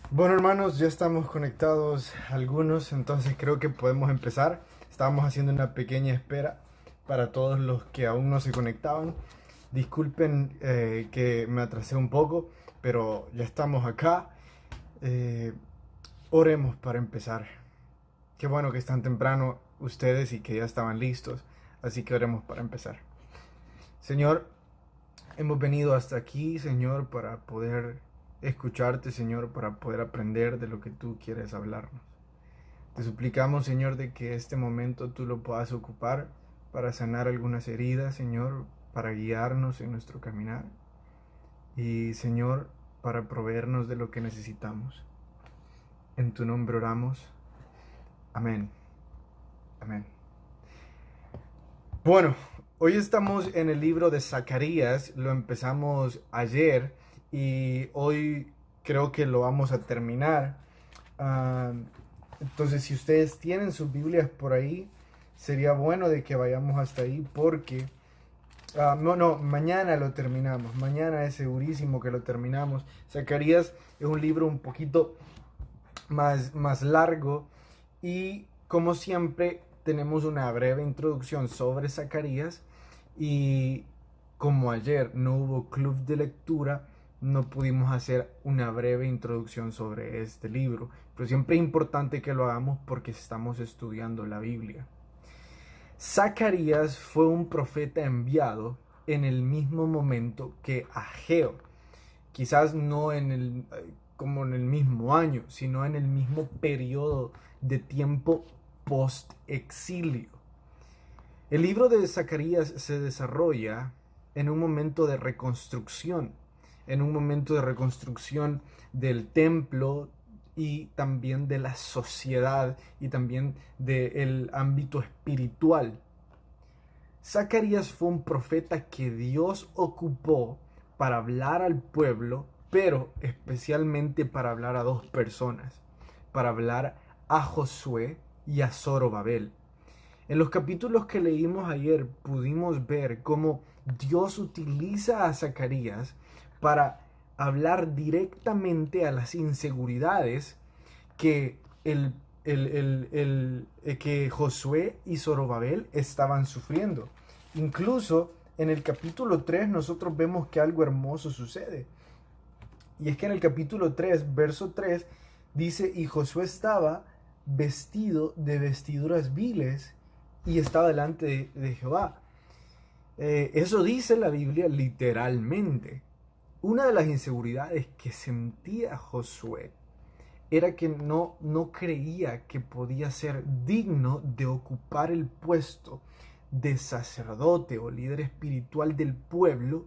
Bueno, hermanos, ya estamos conectados algunos, entonces creo que podemos empezar. Estábamos haciendo una pequeña espera para todos los que aún no se conectaban. Disculpen que me atrasé un poco, pero ya estamos acá. Eh, Oremos para empezar. Qué bueno que están temprano ustedes y que ya estaban listos, así que oremos para empezar. Señor, hemos venido hasta aquí, Señor, para poder escucharte, Señor, para poder aprender de lo que tú quieres hablarnos. Te suplicamos, Señor, de que este momento tú lo puedas ocupar para sanar algunas heridas, Señor, para guiarnos en nuestro caminar y, Señor, para proveernos de lo que necesitamos. En tu nombre oramos. Amén. Amén. Bueno, hoy estamos en el libro de Zacarías, lo empezamos ayer y hoy creo que lo vamos a terminar. Ah, entonces, si ustedes tienen sus Biblias por ahí, sería bueno de que vayamos hasta ahí porque, no, mañana lo terminamos, mañana es segurísimo que lo terminamos. Zacarías es un libro un poquito más largo y como siempre tenemos una breve introducción sobre Zacarías y como ayer no hubo club de lectura, no pudimos hacer una breve introducción sobre este libro, pero siempre es importante que lo hagamos porque estamos estudiando la Biblia. Zacarías fue un profeta enviado en el mismo momento que Ageo, quizás no como en el mismo año, sino en el mismo periodo de tiempo post-exilio. El libro de Zacarías se desarrolla en un momento de reconstrucción, en un momento de reconstrucción del templo y también de la sociedad y también del ámbito espiritual. Zacarías fue un profeta que Dios ocupó para hablar al pueblo, pero especialmente para hablar a dos personas, para hablar a Josué y a Zorobabel. En los capítulos que leímos ayer pudimos ver cómo Dios utiliza a Zacarías para hablar directamente a las inseguridades que que Josué y Zorobabel estaban sufriendo. Incluso en el capítulo 3 nosotros vemos que algo hermoso sucede. Y es que en el capítulo 3 verso 3 dice, y Josué estaba vestido de vestiduras viles y estaba delante de Jehová. Eso dice la Biblia literalmente. Una de las inseguridades que sentía Josué era que no creía que podía ser digno de ocupar el puesto de sacerdote o líder espiritual del pueblo,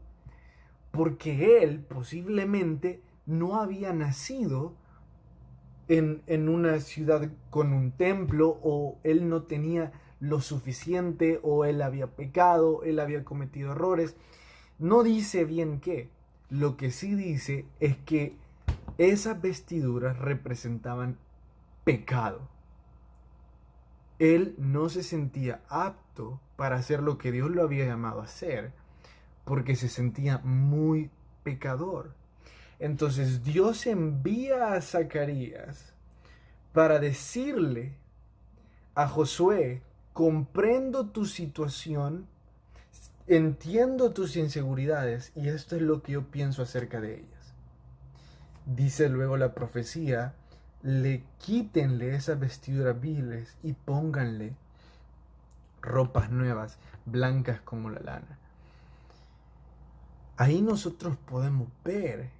porque él posiblemente no había nacido en una ciudad con un templo, o él no tenía lo suficiente, o él había pecado, él había cometido errores. No dice bien qué. Lo que sí dice es que esas vestiduras representaban pecado. Él no se sentía apto para hacer lo que Dios lo había llamado a hacer, porque se sentía muy pecador. Entonces Dios envía a Zacarías para decirle a Josué, comprendo tu situación, entiendo tus inseguridades y esto es lo que yo pienso acerca de ellas. Dice luego la profecía, quítenle esas vestiduras viles y pónganle ropas nuevas, blancas como la lana. Ahí nosotros podemos ver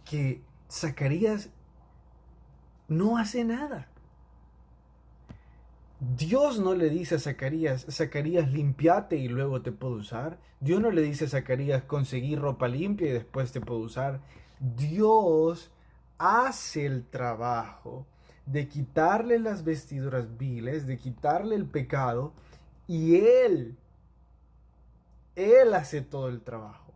que Zacarías no hace nada. Dios no le dice a Zacarías, Zacarías, limpiate y luego te puedo usar. Dios no le dice a Zacarías, conseguir ropa limpia y después te puedo usar. Dios hace el trabajo de quitarle las vestiduras viles, de quitarle el pecado, y Él hace todo el trabajo.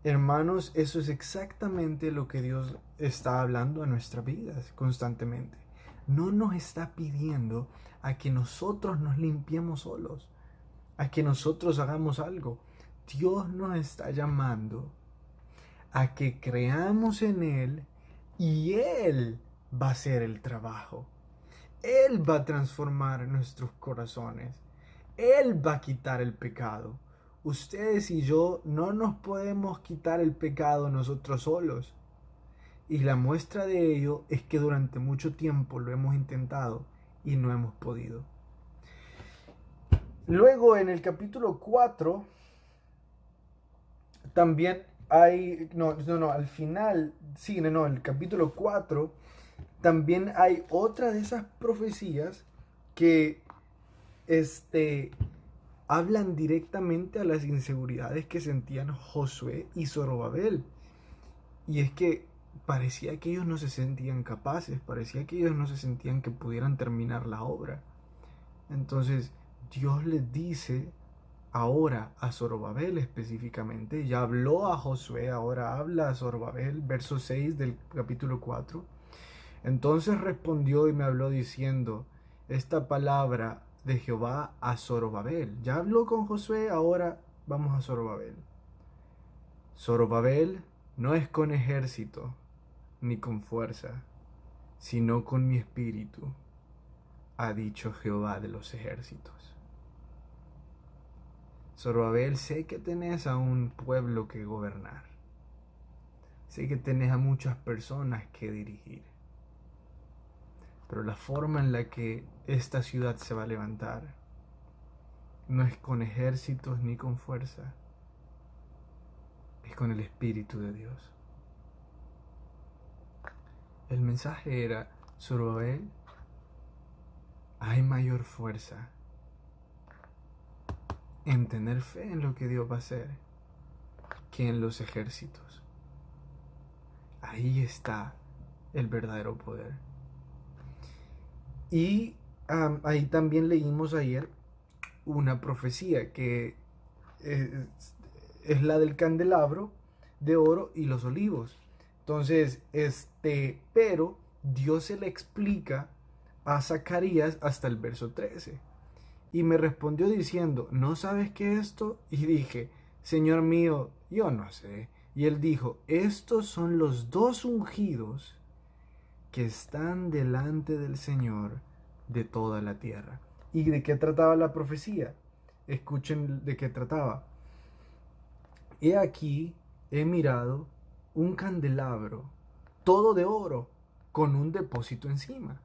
Hermanos, eso es exactamente lo que Dios está hablando a nuestras vidas constantemente. No nos está pidiendo a que nosotros nos limpiemos solos, a que nosotros hagamos algo. Dios nos está llamando a que creamos en Él y Él va a hacer el trabajo. Él va a transformar nuestros corazones. Él va a quitar el pecado. Ustedes y yo no nos podemos quitar el pecado nosotros solos. Y la muestra de ello es que durante mucho tiempo lo hemos intentado y no hemos podido. Luego en el capítulo 4 también hay, al final, sí, el capítulo 4 también hay otra de esas profecías que hablan directamente a las inseguridades que sentían Josué y Zorobabel. Y es que parecía que ellos no se sentían capaces, parecía que ellos no se sentían que pudieran terminar la obra. Entonces Dios les dice ahora a Zorobabel específicamente, ya habló a Josué, ahora habla a Zorobabel, verso 6 del capítulo 4. Entonces respondió y me habló diciendo, esta palabra de Jehová a Zorobabel. Ya habló con Josué, ahora vamos a Zorobabel. Zorobabel no es con ejército ni con fuerza, sino con mi espíritu, ha dicho Jehová de los ejércitos. Zorobabel, sé que tenés a un pueblo que gobernar. Sé que tenés a muchas personas que dirigir. Pero la forma en la que esta ciudad se va a levantar no es con ejércitos ni con fuerza, es con el Espíritu de Dios. El mensaje era, Zorobabel, hay mayor fuerza en tener fe en lo que Dios va a hacer que en los ejércitos. Ahí está el verdadero poder. Y ahí también leímos ayer una profecía que es la del candelabro de oro y los olivos. Entonces, pero Dios se le explica a Zacarías hasta el verso 13. Y me respondió diciendo, ¿no sabes qué es esto? Y dije, Señor mío, yo no sé. Y él dijo, estos son los dos ungidos que están delante del Señor de toda la tierra. ¿Y de qué trataba la profecía? Escuchen de qué trataba. He aquí, he mirado un candelabro, todo de oro, con un depósito encima,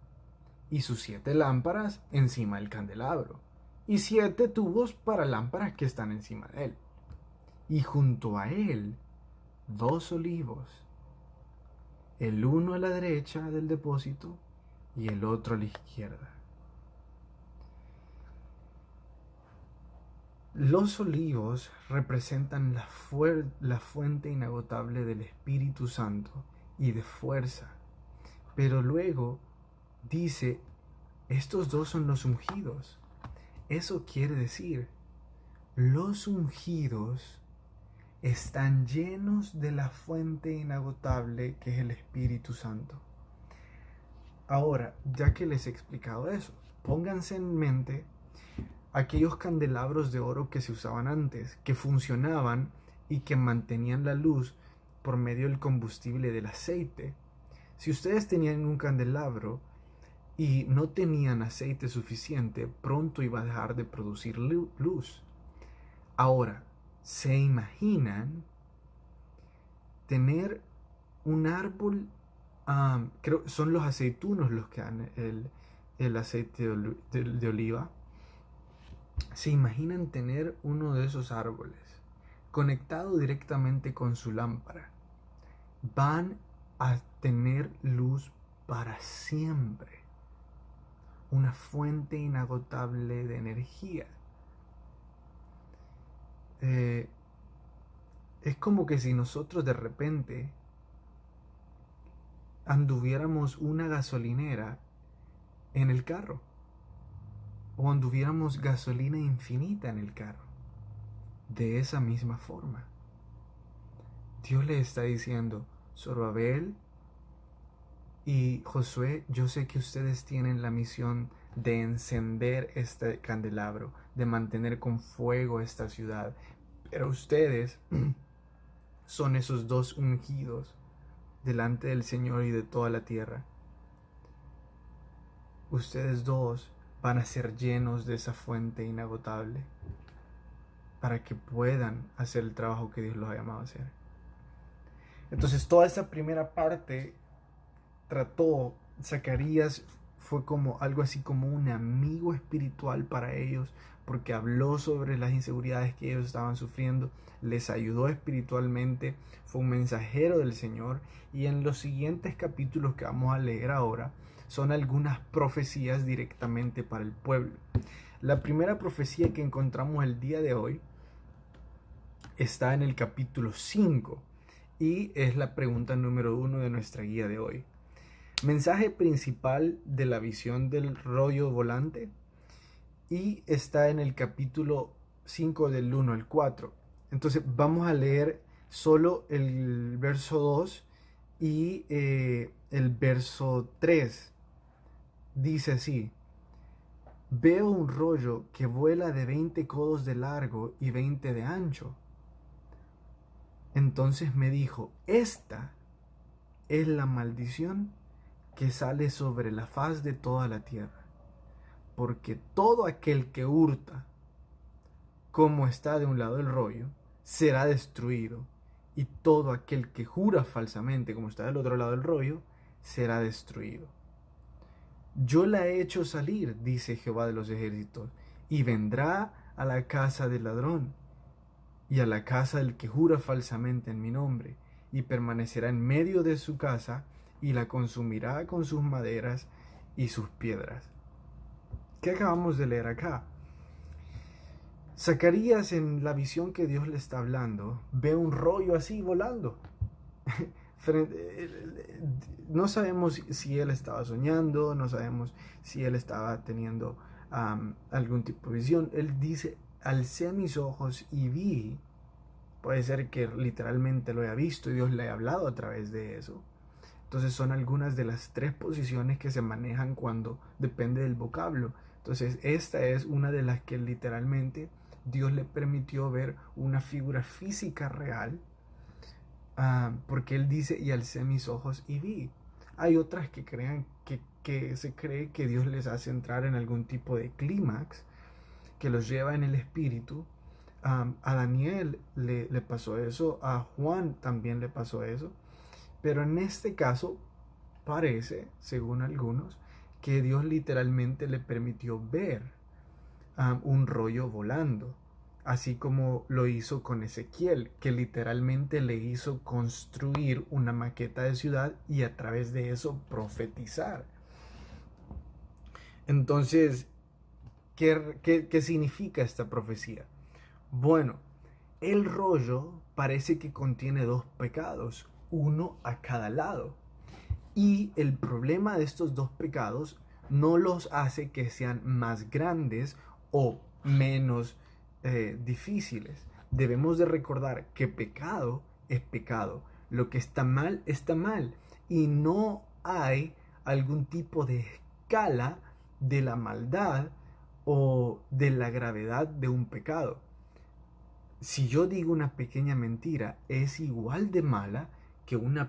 y sus 7 lámparas encima del candelabro, y 7 tubos para lámparas que están encima de él. Y junto a él, 2 olivos, el uno a la derecha del depósito y el otro a la izquierda. Los olivos representan la fuente inagotable del Espíritu Santo y de fuerza. Pero luego dice, estos dos son los ungidos. Eso quiere decir, los ungidos están llenos de la fuente inagotable que es el Espíritu Santo. Ahora, ya que les he explicado eso, pónganse en mente aquellos candelabros de oro que se usaban antes, que funcionaban y que mantenían la luz por medio del combustible del aceite. Si ustedes tenían un candelabro y no tenían aceite suficiente, pronto iba a dejar de producir luz. Ahora, ¿se imaginan tener un árbol? Creo son los aceitunos los que dan el aceite de oliva. ¿Se imaginan tener uno de esos árboles conectado directamente con su lámpara? Van a tener luz para siempre. Una fuente inagotable de energía. Es como que si nosotros de repente anduviéramos una gasolinera en el carro, o anduviéramos gasolina infinita en el carro. De esa misma forma, Dios le está diciendo, Zorobabel y Josué, yo sé que ustedes tienen la misión de encender este candelabro, de mantener con fuego esta ciudad, pero ustedes son esos dos ungidos delante del Señor y de toda la tierra. Ustedes dos van a ser llenos de esa fuente inagotable para que puedan hacer el trabajo que Dios los ha llamado a hacer. Entonces toda esa primera parte Zacarías fue como algo así como un amigo espiritual para ellos, porque habló sobre las inseguridades que ellos estaban sufriendo, les ayudó espiritualmente, fue un mensajero del Señor. Y en los siguientes capítulos que vamos a leer ahora son algunas profecías directamente para el pueblo. La primera profecía que encontramos el día de hoy está en el capítulo 5 y es la pregunta número 1 de nuestra guía de hoy. Mensaje principal de la visión del rollo volante, y está en el capítulo 5 del 1 al 4. Entonces vamos a leer solo el verso 2 y el verso 3. Dice así: veo un rollo que vuela de 20 codos de largo y 20 de ancho. Entonces me dijo: esta es la maldición que sale sobre la faz de toda la tierra, porque todo aquel que hurta, como está de un lado del rollo, será destruido, y todo aquel que jura falsamente, como está del otro lado del rollo, será destruido. Yo la he hecho salir, dice Jehová de los ejércitos, y vendrá a la casa del ladrón, y a la casa del que jura falsamente en mi nombre, y permanecerá en medio de su casa, y la consumirá con sus maderas y sus piedras. ¿Qué acabamos de leer acá? Zacarías, en la visión que Dios le está hablando, ve un rollo así volando. No sabemos si él estaba soñando, no sabemos si él estaba teniendo algún tipo de visión. Él dice: alcé mis ojos y vi. Puede ser que literalmente lo haya visto y Dios le haya hablado a través de eso. Entonces son algunas de las 3 posiciones que se manejan cuando depende del vocablo. Entonces esta es una de las que literalmente Dios le permitió ver una figura física real, porque él dice: y alcé mis ojos y vi. Hay otras que crean que se cree que Dios les hace entrar en algún tipo de clímax que los lleva en el espíritu. A Daniel le pasó eso, a Juan también le pasó eso, pero en este caso parece, según algunos, que Dios literalmente le permitió ver un rollo volando, así como lo hizo con Ezequiel, que literalmente le hizo construir una maqueta de ciudad y a través de eso profetizar. Entonces, ¿qué significa esta profecía? Bueno, el rollo parece que contiene 2 pecados, uno a cada lado. Y el problema de estos 2 pecados no los hace que sean más grandes o menos difíciles. Debemos de recordar que pecado es pecado. Lo que está mal, y no hay algún tipo de escala de la maldad o de la gravedad de un pecado. Si yo digo una pequeña mentira, es igual de mala que una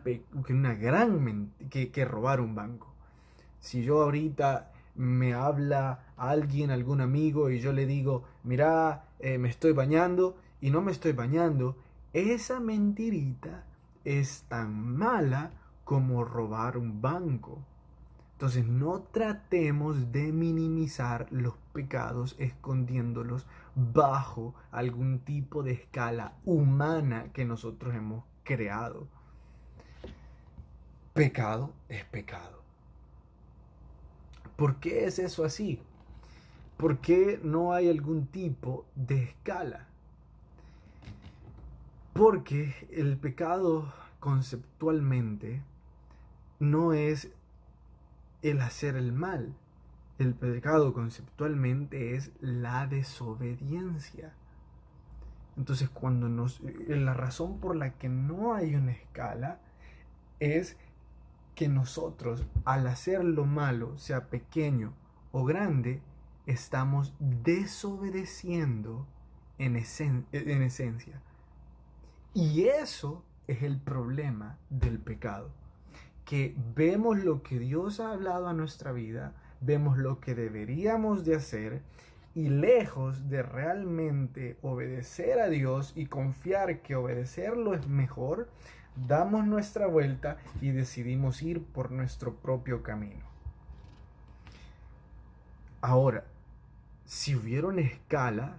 gran mentira, que robar un banco. Si yo ahorita me habla alguien, algún amigo, y yo le digo: mira, me estoy bañando, y no me estoy bañando, esa mentirita es tan mala como robar un banco. Entonces no tratemos de minimizar los pecados escondiéndolos bajo algún tipo de escala humana que nosotros hemos creado. Pecado es pecado. ¿Por qué es eso así? ¿Por qué no hay algún tipo de escala? Porque el pecado conceptualmente no es el hacer el mal. El pecado conceptualmente es la desobediencia. Entonces, la razón por la que no hay una escala es que nosotros, al hacer lo malo, sea pequeño o grande, estamos desobedeciendo en esencia. Y eso es el problema del pecado. que vemos lo que Dios ha hablado a nuestra vida, vemos lo que deberíamos de hacer y lejos de realmente obedecer a Dios y confiar que obedecerlo es mejor, damos nuestra vuelta y decidimos ir por nuestro propio camino. Ahora, si hubiera una escala,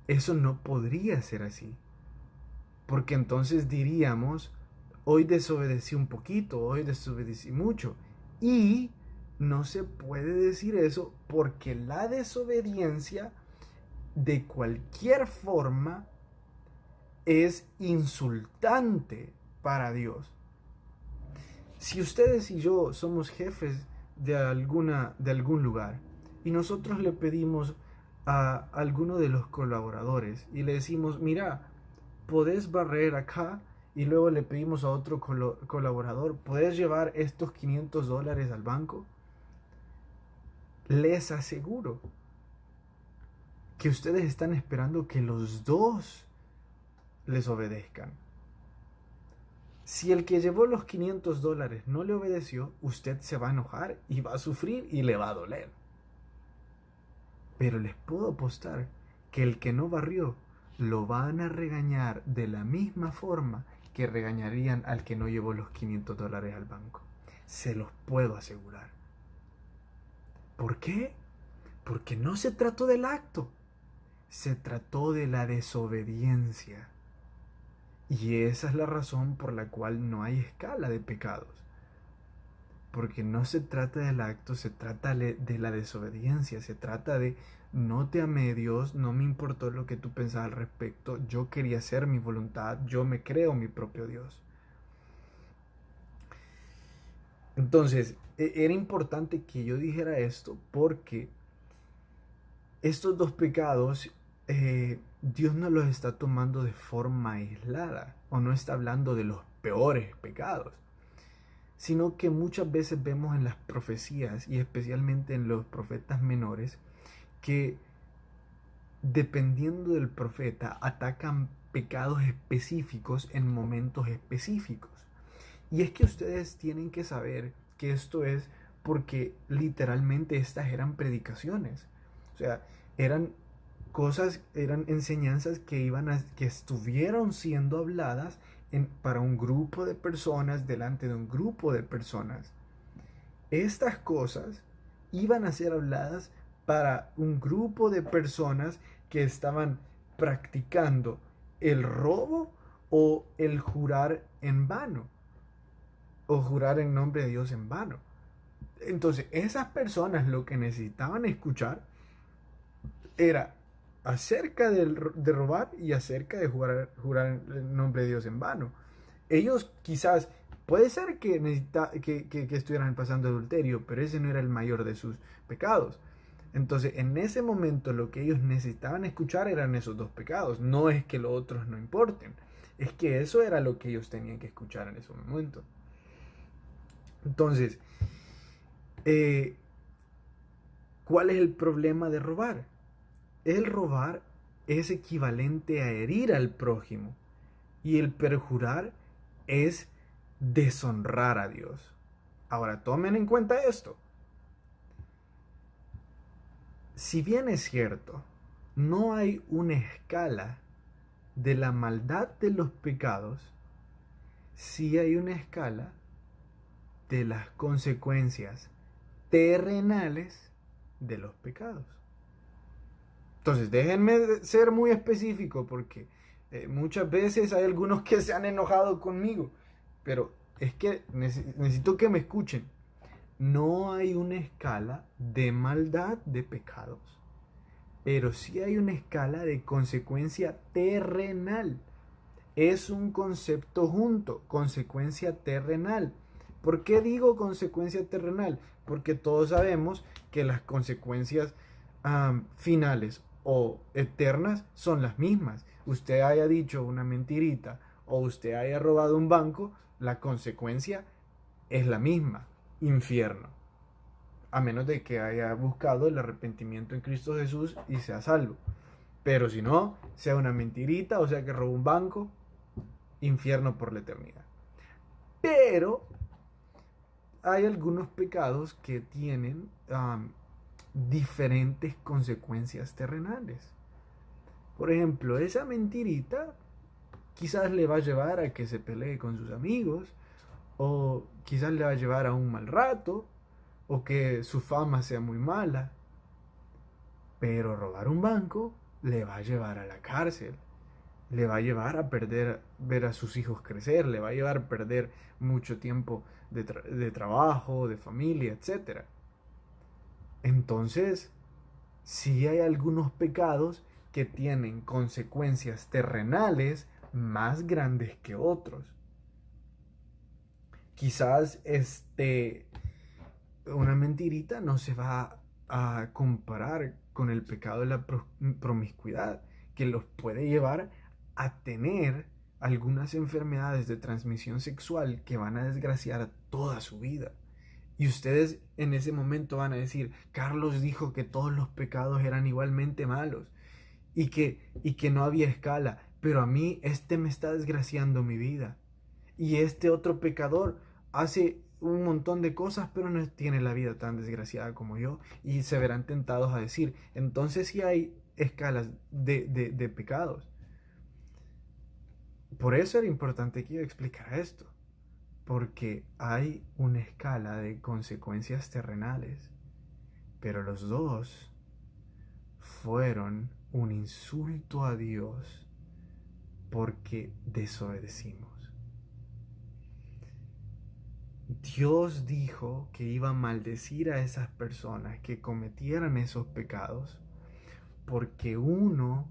eso no podría ser así. Porque entonces diríamos, hoy desobedecí un poquito, hoy desobedecí mucho. Y no se puede decir eso porque la desobediencia de cualquier forma es insultante para Dios. Si ustedes y yo somos jefes de algún lugar y nosotros le pedimos a alguno de los colaboradores y le decimos, mira, ¿podés barrer acá? Y luego le pedimos a otro colaborador, ¿podés llevar estos $500 al banco? Les aseguro que ustedes están esperando que los dos les obedezcan. Si el que llevó los $500 no le obedeció, usted se va a enojar y va a sufrir y le va a doler. Pero les puedo apostar que el que no barrió lo van a regañar de la misma forma que regañarían al que no llevó los $500 al banco. Se los puedo asegurar. ¿Por qué? Porque no se trató del acto, se trató de la desobediencia. Y esa es la razón por la cual no hay escala de pecados. Porque no se trata del acto, se trata de la desobediencia, se trata de no te amé Dios, no me importó lo que tú pensabas al respecto, yo quería hacer mi voluntad, yo me creo mi propio Dios. Entonces, era importante que yo dijera esto porque estos dos pecados Dios no los está tomando de forma aislada o no está hablando de los peores pecados, sino que muchas veces vemos en las profecías y especialmente en los profetas menores que dependiendo del profeta atacan pecados específicos en momentos específicos. Y es que ustedes tienen que saber que esto es porque literalmente estas eran predicaciones. O sea, eran cosas, eran enseñanzas que estuvieron siendo habladas para un grupo de personas, delante de un grupo de personas. Estas cosas iban a ser habladas para un grupo de personas que estaban practicando el robo o el jurar en vano, o jurar en nombre de Dios en vano. Entonces, esas personas lo que necesitaban escuchar era acerca de robar y acerca de jurar en nombre de Dios en vano. Ellos quizás, puede ser que estuvieran pasando adulterio, pero ese no era el mayor de sus pecados. Entonces, en ese momento lo que ellos necesitaban escuchar eran esos dos pecados. No es que los otros no importen, es que eso era lo que ellos tenían que escuchar en ese momento. Entonces, ¿cuál es el problema de robar? El robar es equivalente a herir al prójimo y el perjurar es deshonrar a Dios. Ahora, tomen en cuenta esto. Si bien es cierto, no hay una escala de la maldad de los pecados, sí hay una escala de las consecuencias terrenales de los pecados. Entonces, déjenme ser muy específico porque muchas veces hay algunos que se han enojado conmigo, pero es que necesito que me escuchen. No hay una escala de maldad de pecados, pero sí hay una escala de consecuencia terrenal. Es un concepto junto, consecuencia terrenal. ¿Por qué digo consecuencia terrenal? Porque todos sabemos que las consecuencias finales o eternas son las mismas. Usted haya dicho una mentirita o usted haya robado un banco, la consecuencia es la misma, infierno. A menos de que haya buscado el arrepentimiento en Cristo Jesús y sea salvo. Pero si no, sea una mentirita, o sea que robó un banco, infierno por la eternidad. Pero hay algunos pecados que tienen diferentes consecuencias terrenales. Por ejemplo, esa mentirita quizás le va a llevar a que se pelee con sus amigos, o quizás le va a llevar a un mal rato, o que su fama sea muy mala. Pero robar un banco le va a llevar a la cárcel, le va a llevar a perder, ver a sus hijos crecer, le va a llevar a perder mucho tiempo de trabajo, de familia, etc. Entonces, sí hay algunos pecados que tienen consecuencias terrenales más grandes que otros. Quizás una mentirita no se va a comparar con el pecado de la promiscuidad, que los puede llevar a tener algunas enfermedades de transmisión sexual que van a desgraciar toda su vida. Y ustedes en ese momento van a decir, Carlos dijo que todos los pecados eran igualmente malos y que no había escala, pero a mí me está desgraciando mi vida. Y este otro pecador hace un montón de cosas, pero no tiene la vida tan desgraciada como yo. Y se verán tentados a decir, entonces sí hay escalas de pecados. Por eso era importante que yo explicara esto, porque hay una escala de consecuencias terrenales, pero los dos fueron un insulto a Dios porque desobedecimos. Dios dijo que iba a maldecir a esas personas que cometieran esos pecados porque uno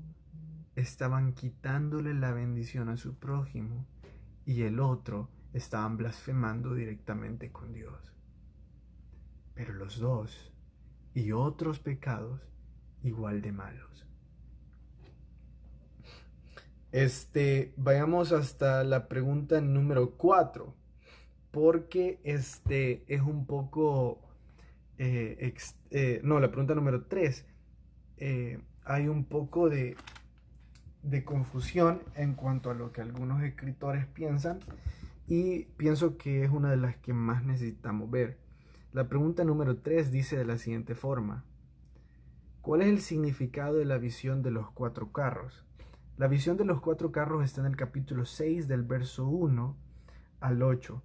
estaban quitándole la bendición a su prójimo y el otro estaban blasfemando directamente con Dios. Pero los dos y otros pecados igual de malos. Vayamos hasta la pregunta número 4, porque es un poco, no, la pregunta número 3, hay un poco de confusión en cuanto a lo que algunos escritores piensan, y pienso que es una de las que más necesitamos ver. La pregunta número 3 dice de la siguiente forma: ¿cuál es el significado de la visión de los 4 carros? La visión de los 4 carros está en el capítulo 6 del verso 1 al 8.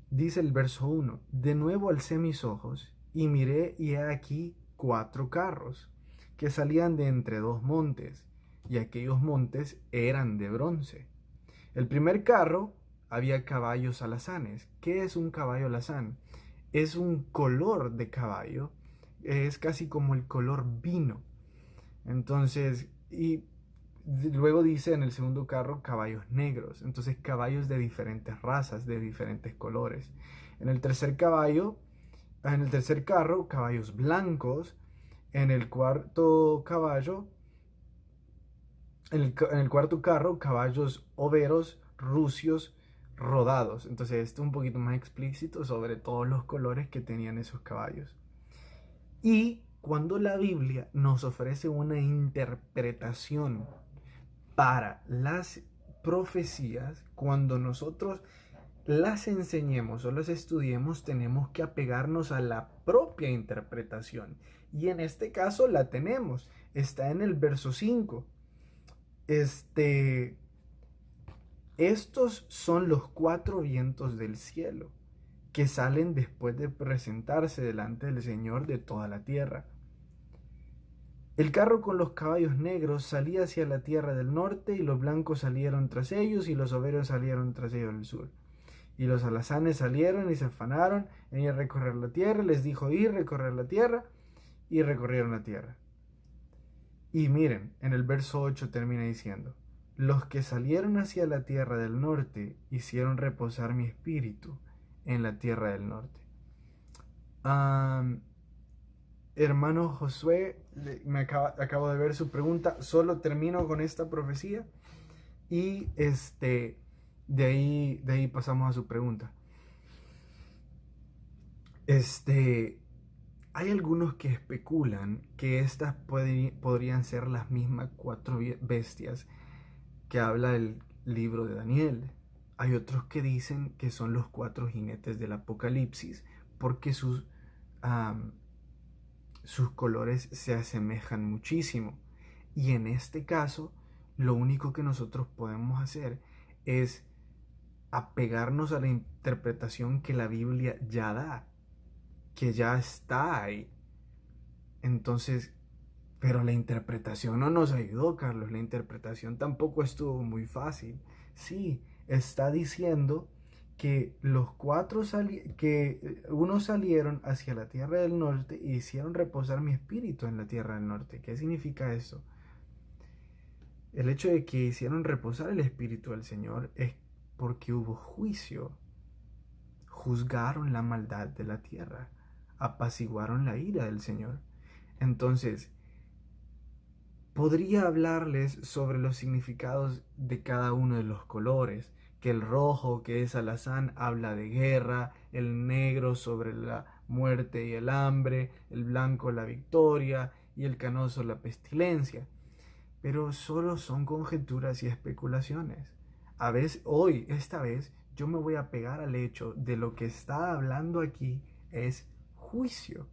Dice el verso 1: de nuevo alcé mis ojos y miré, y he aquí 4 carros que salían de entre 2 montes, y aquellos montes eran de bronce. El primer carro había caballos alazanes. ¿Qué es un caballo alazán? Es un color de caballo, es casi como el color vino. Entonces, y luego dice en el segundo carro caballos negros, entonces caballos de diferentes razas, de diferentes colores. En el tercer carro, caballos blancos. En el cuarto carro, caballos overos, rucios, rodados. Entonces esto es un poquito más explícito sobre todos los colores que tenían esos caballos. Y cuando la Biblia nos ofrece una interpretación para las profecías, cuando nosotros las enseñemos o las estudiemos, tenemos que apegarnos a la propia interpretación. Y en este caso la tenemos. Está en el verso 5. Estos son los 4 vientos del cielo que salen después de presentarse delante del Señor de toda la tierra. El carro con los caballos negros salía hacia la tierra del norte, y los blancos salieron tras ellos, y los overos salieron tras ellos del sur. Y los alazanes salieron y se afanaron en ir a recorrer la tierra. Les dijo ir, recorrer la tierra, y recorrieron la tierra. Y miren, en el verso 8 termina diciendo: los que salieron hacia la tierra del norte hicieron reposar mi espíritu en la tierra del norte. Hermano Josué, acabo de ver su pregunta. Solo termino con esta profecía y de ahí pasamos a su pregunta. Hay algunos que especulan que estas podrían ser las mismas 4 bestias que habla el libro de Daniel. Hay otros que dicen que son los 4 jinetes del Apocalipsis porque sus colores se asemejan muchísimo. Y en este caso, lo único que nosotros podemos hacer es apegarnos a la interpretación que la Biblia ya da, que ya está ahí. Entonces, pero la interpretación no nos ayudó, Carlos. La interpretación tampoco estuvo muy fácil. Sí, está diciendo que unos salieron hacia la tierra del norte e hicieron reposar mi espíritu en la tierra del norte. ¿Qué significa eso? El hecho de que hicieron reposar el espíritu del Señor es porque hubo juicio. Juzgaron la maldad de la tierra, apaciguaron la ira del Señor. Entonces, podría hablarles sobre los significados de cada uno de los colores, que el rojo, que es alazán, habla de guerra, el negro sobre la muerte y el hambre, el blanco la victoria y el canoso la pestilencia. Pero solo son conjeturas y especulaciones. Esta vez, yo me voy a pegar al hecho de lo que está hablando aquí es juicio,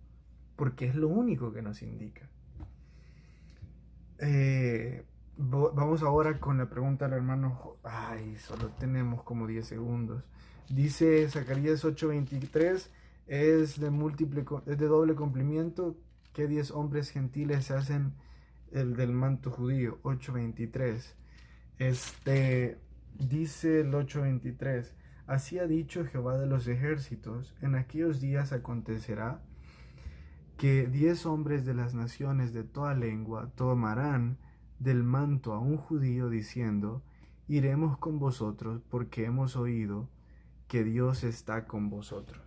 porque es lo único que nos indica. Vamos ahora con la pregunta del hermano. Ay, solo tenemos como 10 segundos. Dice Zacarías 8:23, es de doble cumplimiento que 10 hombres gentiles hacen el del manto judío. 8:23. Dice el 8:23, así ha dicho Jehová de los ejércitos, en aquellos días acontecerá que 10 hombres de las naciones de toda lengua tomarán del manto a un judío diciendo, iremos con vosotros porque hemos oído que Dios está con vosotros.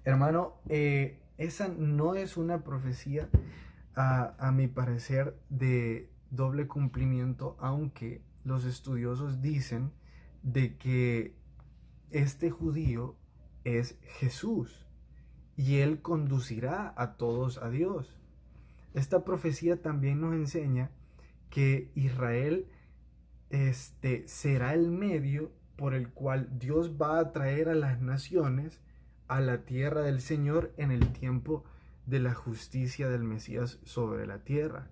Hermano, esa no es una profecía, a mi parecer, de doble cumplimiento, aunque los estudiosos dicen de que este judío es Jesús y él conducirá a todos a Dios. Esta profecía también nos enseña que Israel será el medio por el cual Dios va a traer a las naciones a la tierra del Señor en el tiempo de la justicia del Mesías sobre la tierra.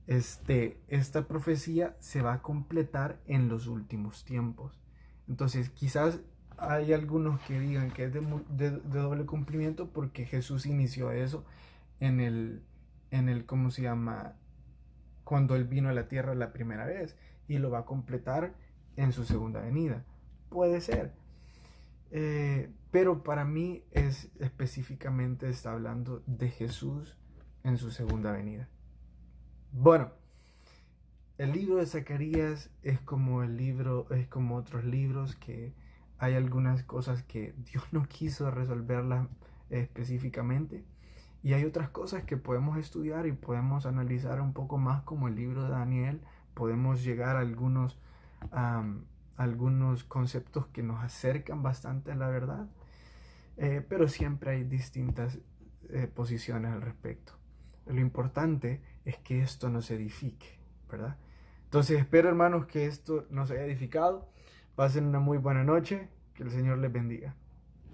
Esta profecía se va a completar en los últimos tiempos. Entonces, quizás hay algunos que digan que es de doble cumplimiento porque Jesús inició eso ¿cómo se llama? Cuando Él vino a la tierra la primera vez y lo va a completar en su segunda venida. Puede ser. Pero para mí específicamente está hablando de Jesús en su segunda venida. Bueno, el libro de Zacarías es como otros libros que hay algunas cosas que Dios no quiso resolverlas específicamente y hay otras cosas que podemos estudiar y podemos analizar un poco más, como el libro de Daniel. Podemos llegar a algunos conceptos que nos acercan bastante a la verdad, pero siempre hay distintas posiciones al respecto. Lo importante es que esto nos edifique, ¿verdad? Entonces espero, hermanos, que esto nos haya edificado. Pasen una muy buena noche, que el Señor les bendiga.